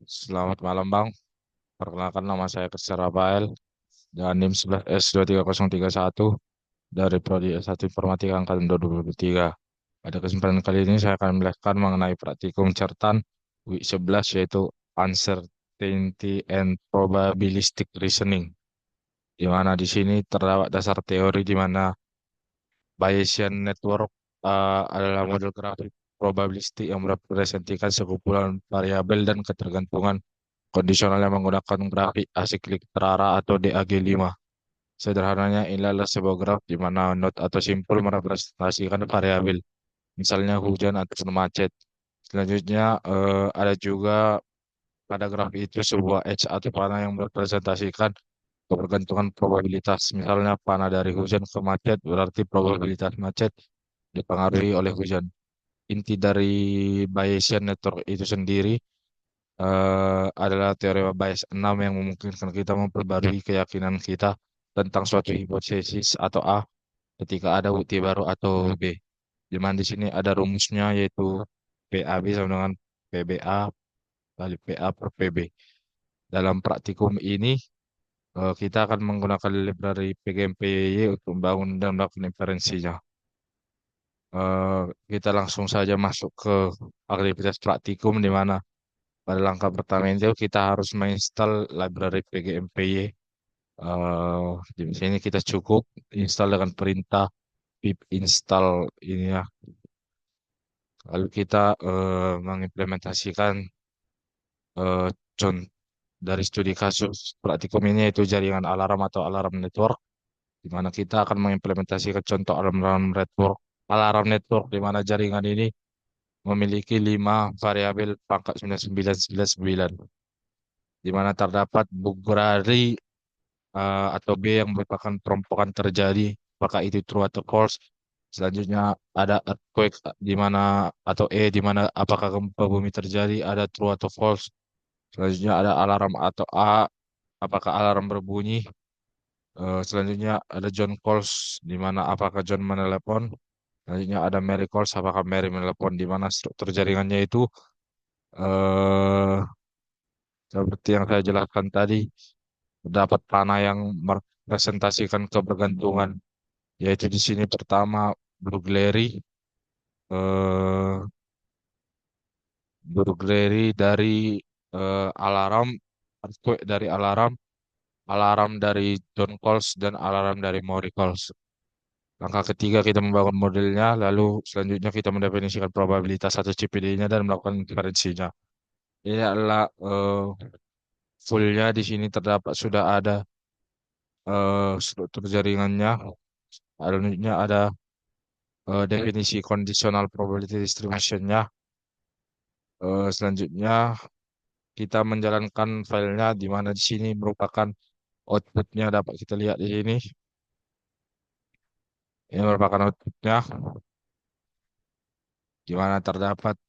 Selamat malam Bang, perkenalkan nama saya Christian Rafael dan NIM 11S23031 dari Prodi S1 Informatika Angkatan 2023. Pada kesempatan kali ini saya akan menjelaskan mengenai praktikum certan week 11 yaitu Uncertainty and Probabilistic Reasoning, di mana di sini terdapat dasar teori di mana Bayesian Network adalah model grafik probabilistik yang merepresentasikan sekumpulan variabel dan ketergantungan kondisional yang menggunakan grafik asiklik terarah atau DAG5. Sederhananya, ini adalah sebuah graf di mana not atau simpul merepresentasikan variabel, misalnya hujan atau macet. Selanjutnya, ada juga pada graf itu sebuah edge atau panah yang merepresentasikan ketergantungan probabilitas. Misalnya, panah dari hujan ke macet berarti probabilitas macet dipengaruhi oleh hujan. Inti dari Bayesian network itu sendiri adalah teorema Bayes 6 yang memungkinkan kita memperbarui keyakinan kita tentang suatu hipotesis atau A ketika ada bukti baru atau B. Di mana di sini ada rumusnya yaitu PAB sama dengan PBA kali PA per PB. Dalam praktikum ini kita akan menggunakan library PGMPY untuk membangun dan melakukan inferensinya. Eh, kita langsung saja masuk ke aktivitas praktikum di mana pada langkah pertama itu kita harus menginstal library PGMPY. Di sini kita cukup install dengan perintah pip install ini ya. Lalu kita mengimplementasikan eh, con- dari studi kasus praktikum ini yaitu jaringan alarm atau alarm network, di mana kita akan mengimplementasikan contoh alarm network di mana jaringan ini memiliki 5 variabel pangkat 9999, di mana terdapat Bugrari atau B yang merupakan perompokan terjadi, apakah itu true atau false. Selanjutnya ada earthquake di mana atau di mana apakah gempa bumi terjadi, ada true atau false. Selanjutnya ada alarm atau apakah alarm berbunyi. Selanjutnya ada John calls di mana apakah John menelepon. Selanjutnya ada Mary calls apakah Mary menelepon, di mana struktur jaringannya itu eh seperti yang saya jelaskan tadi, terdapat panah yang merepresentasikan kebergantungan, yaitu di sini pertama burglary, eh, burglary dari alarm, earthquake dari alarm, alarm dari John calls dan alarm dari Maury calls. Langkah ketiga kita membangun modelnya, lalu selanjutnya kita mendefinisikan probabilitas atau CPD-nya dan melakukan inferensinya. Ini adalah fullnya di sini terdapat sudah ada struktur jaringannya. Selanjutnya ada definisi conditional probability distribution-nya. Selanjutnya kita menjalankan filenya di mana di sini merupakan outputnya dapat kita lihat di sini. Ini merupakan outputnya di mana terdapat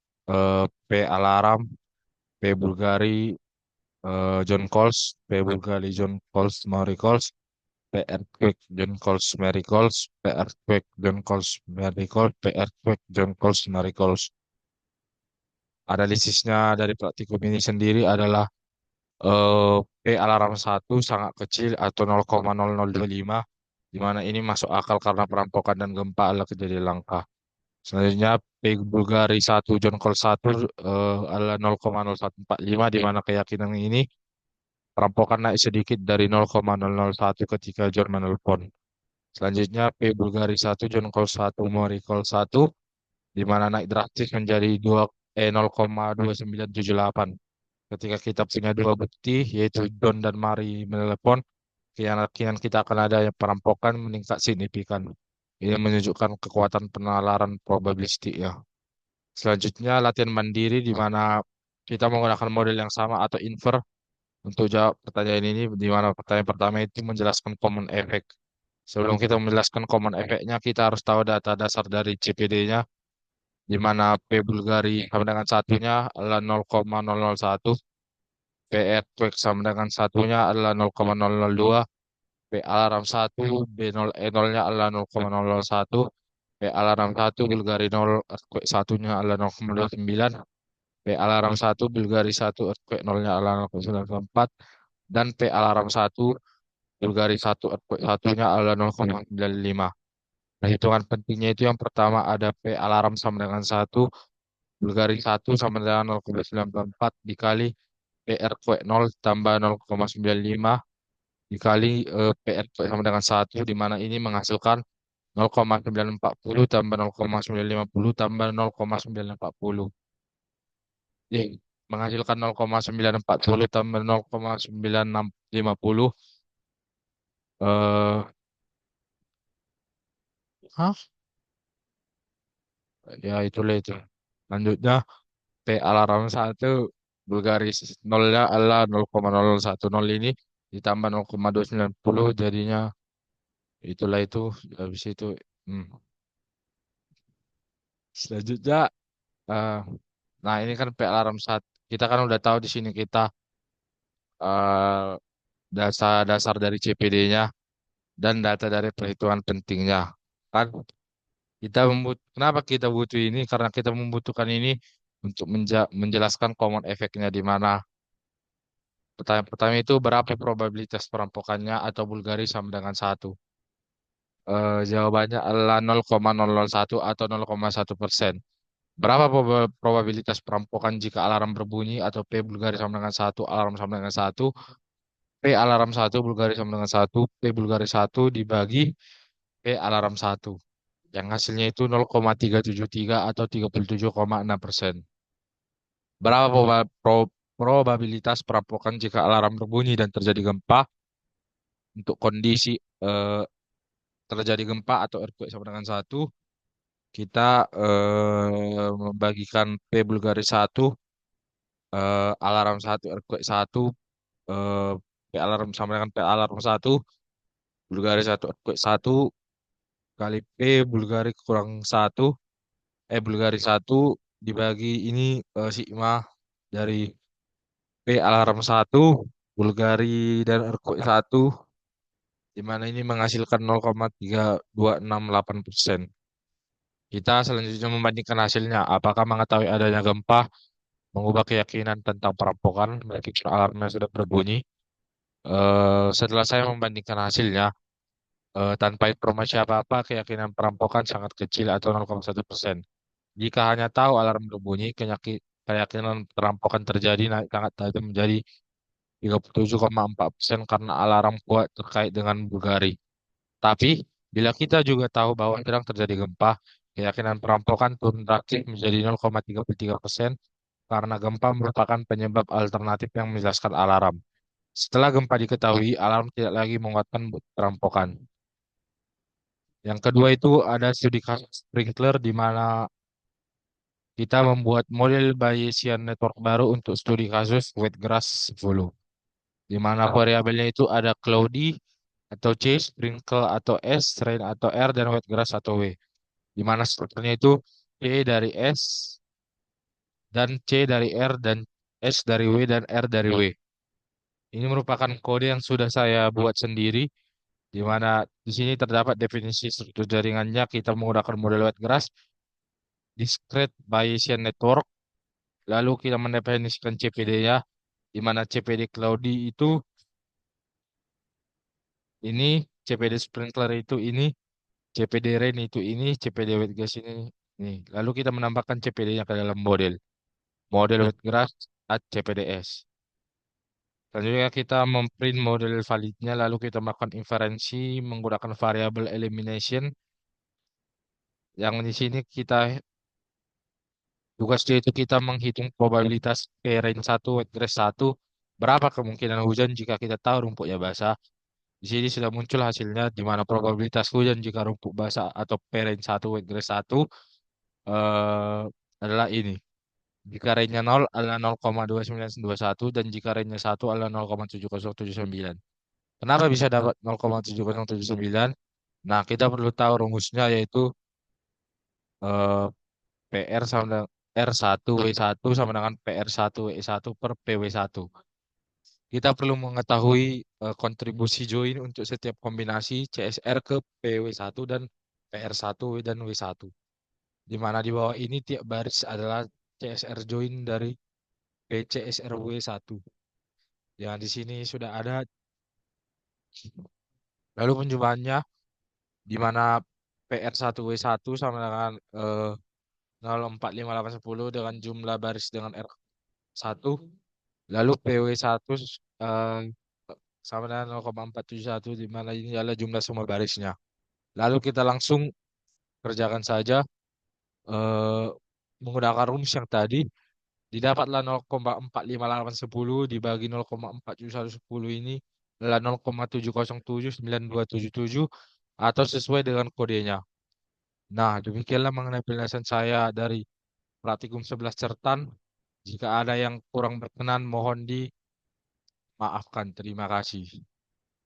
P alarm, P Bulgari, John Coles, P Bulgari, John Coles, Maury Coles, P Earthquake, John Coles, Mary Coles, P Earthquake, John Coles, Mary Coles, P Earthquake, John Coles, Mary Coles. Analisisnya dari praktikum ini sendiri adalah P alarm satu sangat kecil atau 0,0025, di mana ini masuk akal karena perampokan dan gempa adalah kejadian langka. Selanjutnya P Bulgari satu John Call satu adalah 0,0145, di mana keyakinan ini perampokan naik sedikit dari 0,001 ketika John menelpon. Selanjutnya P Bulgari satu John Call satu Mori Call satu, di mana naik drastis menjadi 0,2978 ketika kita punya dua bukti yaitu John dan Mari menelepon, keyakinan kita akan ada yang perampokan meningkat signifikan. Ini menunjukkan kekuatan penalaran probabilistik ya. Selanjutnya latihan mandiri di mana kita menggunakan model yang sama atau infer untuk jawab pertanyaan ini, di mana pertanyaan pertama itu menjelaskan common effect. Sebelum kita menjelaskan common effect-nya, kita harus tahu data dasar dari CPD-nya, di mana P Bulgari sama dengan satunya adalah 0,001, P earthquake sama dengan satunya adalah 0,002, P alarm 1, B0 E0-nya adalah 0,001, P alarm 1 Bulgari 0, earthquake satunya adalah 0,29, P alarm 1 Bulgari 1 earthquake nolnya adalah 0,94 dan P alarm 1 Bulgari 1 earthquake satunya adalah 0,95. Nah, hitungan pentingnya itu yang pertama ada P alarm sama dengan 1, Bulgari 1 sama dengan 0,94 dikali P earthquake 0 tambah 0,95 dikali P earthquake sama dengan 1, di mana ini menghasilkan 0,940 tambah 0,950 tambah 0,940. Eh, menghasilkan 0,940 tambah 0,9650. Eh, hah? Ya itulah itu. Lanjutnya P alarm 1 Bulgaris nolnya adalah 0,0010 ini ditambah 0,290 jadinya itulah itu habis itu hmm. Selanjutnya eh, nah ini kan P alarm 1 kita kan udah tahu di sini kita eh, dasar-dasar dari CPD-nya dan data dari perhitungan pentingnya kan kenapa kita butuh ini karena kita membutuhkan ini untuk menjelaskan common efeknya di mana pertanyaan pertama itu berapa probabilitas perampokannya atau Bulgari sama dengan 1. Jawabannya adalah 0,001 atau 0,1%. Berapa probabilitas perampokan jika alarm berbunyi atau P Bulgari sama dengan 1, alarm sama dengan 1, P alarm 1 Bulgari sama dengan 1, P Bulgari 1 dibagi P alarm 1. Yang hasilnya itu 0,373 atau 37,6%. Berapa probabilitas perampokan jika alarm berbunyi dan terjadi gempa untuk kondisi eh, terjadi gempa atau earthquake sama dengan 1, kita membagikan P Bulgari 1, alarm 1, earthquake 1, eh, P alarm sama dengan P alarm 1, Bulgari 1, earthquake 1, kali P Bulgari kurang 1, Bulgari 1 dibagi ini sigma dari P alarm 1, Bulgari dan earthquake 1, di mana ini menghasilkan 0,3268%. Kita selanjutnya membandingkan hasilnya. Apakah mengetahui adanya gempa mengubah keyakinan tentang perampokan meskipun alarmnya sudah berbunyi? Setelah saya membandingkan hasilnya, tanpa informasi apa-apa, keyakinan perampokan sangat kecil atau 0,1%. Jika hanya tahu alarm berbunyi, keyakinan perampokan terjadi naik sangat tajam menjadi 37,4% karena alarm kuat terkait dengan Bulgari. Tapi, bila kita juga tahu bahwa sedang terjadi gempa, keyakinan perampokan turun drastis menjadi 0,33% karena gempa merupakan penyebab alternatif yang menjelaskan alarm. Setelah gempa diketahui, alarm tidak lagi menguatkan perampokan. Yang kedua itu ada studi kasus sprinkler di mana kita membuat model Bayesian network baru untuk studi kasus wetgrass follow. Di mana variabelnya itu ada cloudy atau C, sprinkle atau S, rain atau R, dan wetgrass atau W. Di mana strukturnya itu C dari S, dan C dari R, dan S dari W, dan R dari W. Ini merupakan kode yang sudah saya buat sendiri, di mana di sini terdapat definisi struktur jaringannya. Kita menggunakan model wetgrass, discrete Bayesian network, lalu kita mendefinisikan CPD-nya, di mana CPD cloudy itu ini, CPD sprinkler itu ini, CPD rain itu ini, CPD wet gas ini. Nih, lalu kita menambahkan CPD-nya ke dalam model wet gas at CPDS. Selanjutnya kita memprint model validnya, lalu kita melakukan inferensi menggunakan variable elimination. Yang di sini tugasnya itu kita menghitung probabilitas P range 1, wet gas 1. Berapa kemungkinan hujan jika kita tahu rumputnya basah. Di sini sudah muncul hasilnya di mana probabilitas hujan jika rumput basah atau P range 1, wet gas 1 eh, adalah ini. Jika range-nya 0 adalah 0,2921 dan jika range-nya 1 adalah 0,7079. Kenapa bisa dapat 0,7079? Nah, kita perlu tahu rumusnya yaitu eh, PR sama dengan R1W1 sama dengan PR1W1 per PW1. Kita perlu mengetahui kontribusi join untuk setiap kombinasi CSR ke PW1 dan PR1W dan W1. Di mana di bawah ini tiap baris adalah CSR join dari PCSRW 1. Yang di sini sudah ada. Lalu penjumlahannya di mana PR1W1 sama dengan 045810 dengan jumlah baris dengan R1. Lalu PW1 eh, sama dengan 0,471 di mana ini adalah jumlah semua barisnya. Lalu kita langsung kerjakan saja eh, menggunakan rumus yang tadi. Didapatlah 0,45810 dibagi 0,47110 ini adalah 0,7079277 atau sesuai dengan kodenya. Nah, demikianlah mengenai penjelasan saya dari praktikum 11 Certan. Jika ada yang kurang berkenan, mohon dimaafkan. Terima kasih.